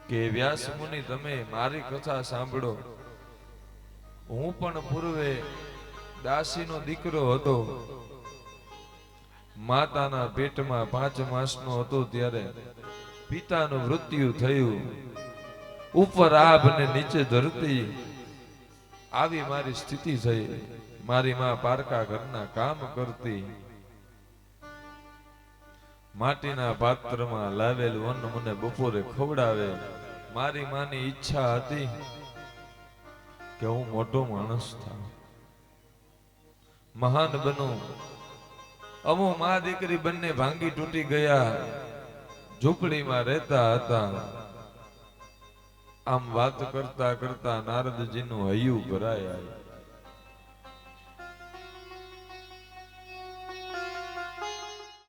કે વ્યાસ મુનિ તમે મારી કથા સાંભળો. હું પણ પૂર્વે દાસીનો દીકરો હતો. માતાના પેટમાં 5 માસનો હતો ત્યારે પિતાનું મૃત્યુ થયું. ઉપર આભ ને નીચે ધરતી, આવી મારી સ્થિતિ થઈ. મારી માં પારકા ઘરના કામ કરતી. માટીના પાત્રમાં લાવેલ અન્ન મને બપોરે ખવડાવે. મારી માની ઈચ્છા હતી કે હું મોટો માણસ થાઉં, મહાન બનું. અમો માં દીકરી બંને ભાંગી તૂટી ગયા, ઝૂંપડીમાં રહેતા હતા. આમ વાત કરતા કરતા નારદજીનું હૈયું ભરાય આવ્યું.